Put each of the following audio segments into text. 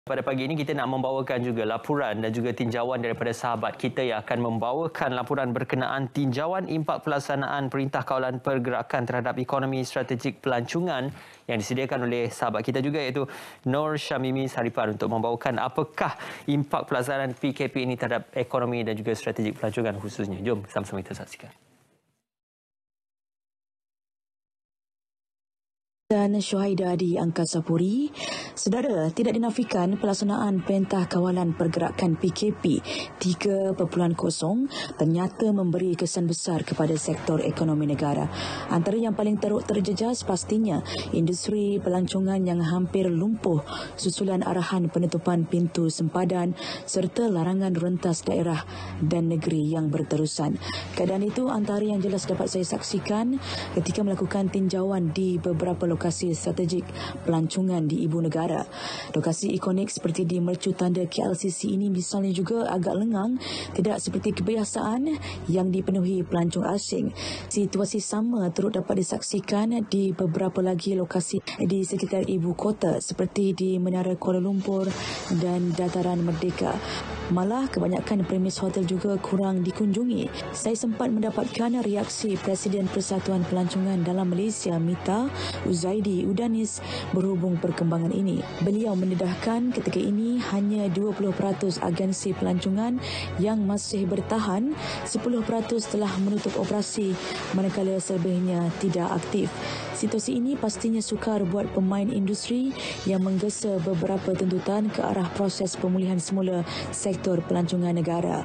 Pada pagi ini kita nak membawakan juga laporan dan juga tinjauan daripada sahabat kita yang akan membawakan laporan berkenaan tinjauan impak pelaksanaan Perintah Kawalan Pergerakan terhadap Ekonomi Strategik Pelancongan yang disediakan oleh sahabat kita juga iaitu Nur Syamimi Saripan untuk membawakan apakah impak pelaksanaan PKP ini terhadap ekonomi dan juga strategik pelancongan khususnya. Jom sama-sama kita saksikan. Dan Syuhaida di Angkasa Puri, saudara, tidak dinafikan pelaksanaan Perintah Kawalan Pergerakan PKP 3.0 ternyata memberi kesan besar kepada sektor ekonomi negara. Antara yang paling teruk terjejas pastinya industri pelancongan yang hampir lumpuh susulan arahan penutupan pintu sempadan serta larangan rentas daerah dan negeri yang berterusan. Keadaan itu antara yang jelas dapat saya saksikan ketika melakukan tinjauan di beberapa lokasi strategik pelancongan di ibu negara. Lokasi ikonik seperti di Mercu Tanda KLCC ini misalnya juga agak lengang, tidak seperti kebiasaan yang dipenuhi pelancong asing. Situasi sama turut dapat disaksikan di beberapa lagi lokasi di sekitar ibu kota seperti di Menara Kuala Lumpur dan Dataran Merdeka. Malah kebanyakan premis hotel juga kurang dikunjungi. Saya sempat mendapatkan reaksi Presiden Persatuan Pelancongan dalam Malaysia, Mita Uzaidi Udanis, berhubung perkembangan ini. Beliau mendedahkan ketika ini hanya 20% agensi pelancongan yang masih bertahan, 10% telah menutup operasi manakala selebihnya tidak aktif. Situasi ini pastinya sukar buat pemain industri yang menggesa beberapa tuntutan ke arah proses pemulihan semula sektor pelancongan negara.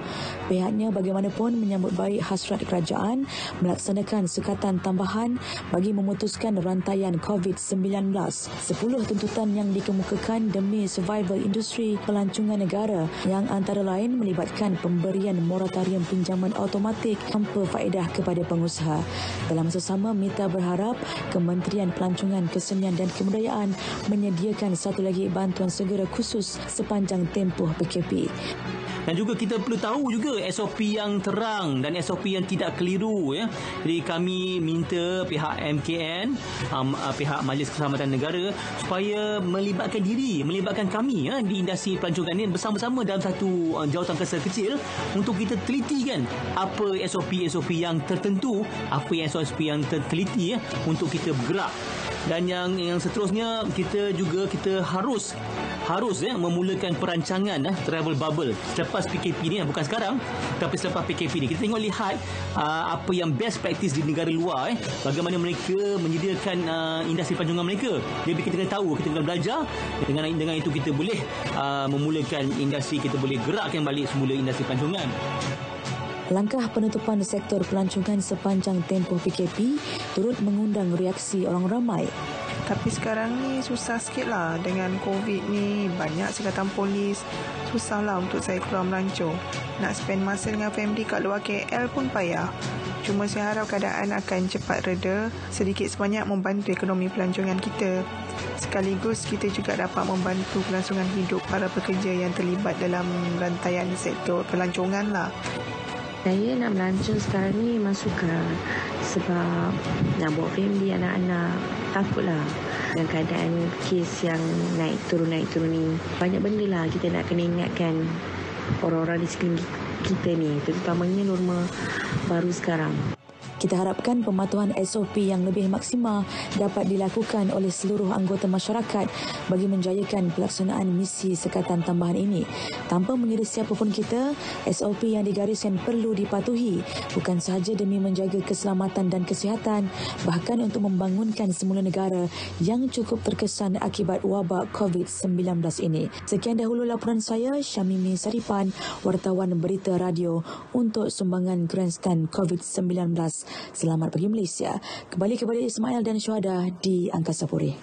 Pihaknya bagaimanapun menyambut baik hasrat kerajaan melaksanakan sukatan tambahan bagi memutuskan rantaian COVID-19. 10 tuntutan yang dikemukakan demi survival industri pelancongan negara yang antara lain melibatkan pemberian moratorium pinjaman automatik tanpa faedah kepada pengusaha. Dalam masa sama, Mita berharap Kementerian Pelancongan, Kesenian dan Kebudayaan menyediakan satu lagi bantuan segera khusus sepanjang tempoh PKP. Dan juga kita perlu tahu juga SOP yang terang dan SOP yang tidak keliru, ya. Jadi kami minta pihak MKN, pihak Majlis Keselamatan Negara supaya melibatkan kami, ya, di industri pelancongan ini bersama-sama dalam satu jawatan kerja kecil untuk kita teliti kan apa SOP yang tertentu, apa yang SOP yang terteliti, ya, untuk kita bergerak. Dan yang seterusnya kita harus memulakan perancangan travel bubble selepas PKP ni, bukan sekarang tapi selepas PKP ni. Kita lihat apa yang best practice di negara luar, bagaimana mereka menyediakan industri pelancongan mereka. Jadi kita kena tahu, kita kena belajar. Dengan itu kita boleh memulakan industri, kita boleh gerakkan balik semula industri pelancongan. Langkah penutupan sektor pelancongan sepanjang tempoh PKP turut mengundang reaksi orang ramai. Tapi sekarang ni susah sikit lah dengan COVID ni, banyak sekatan polis. Susah lah untuk saya keluar melancong. Nak spend masa dengan family kat luar KL pun payah. Cuma saya harap keadaan akan cepat reda, sedikit sebanyak membantu ekonomi pelancongan kita. Sekaligus kita juga dapat membantu kelangsungan hidup para pekerja yang terlibat dalam rantaian sektor pelancongan lah. Saya nak melancong sekarang ni memang sukar sebab nak bawa family, anak-anak. Takutlah dengan keadaan kes yang naik turun ni. Banyak benda lah kita nak kena ingatkan orang-orang di sekeliling kita ni, terutamanya norma baru sekarang. Kita harapkan pematuhan SOP yang lebih maksimal dapat dilakukan oleh seluruh anggota masyarakat bagi menjayakan pelaksanaan misi sekatan tambahan ini. Tanpa mengira siapa pun kita, SOP yang digariskan perlu dipatuhi bukan sahaja demi menjaga keselamatan dan kesihatan, bahkan untuk membangunkan semula negara yang cukup terkesan akibat wabak COVID-19 ini. Sekian dahulu laporan saya, Syamimi Saripan, wartawan Berita Radio untuk sumbangan Grandstand COVID-19. Selamat pagi Malaysia. Kembali kepada Ismail dan Syuhada di Angkasa Puri.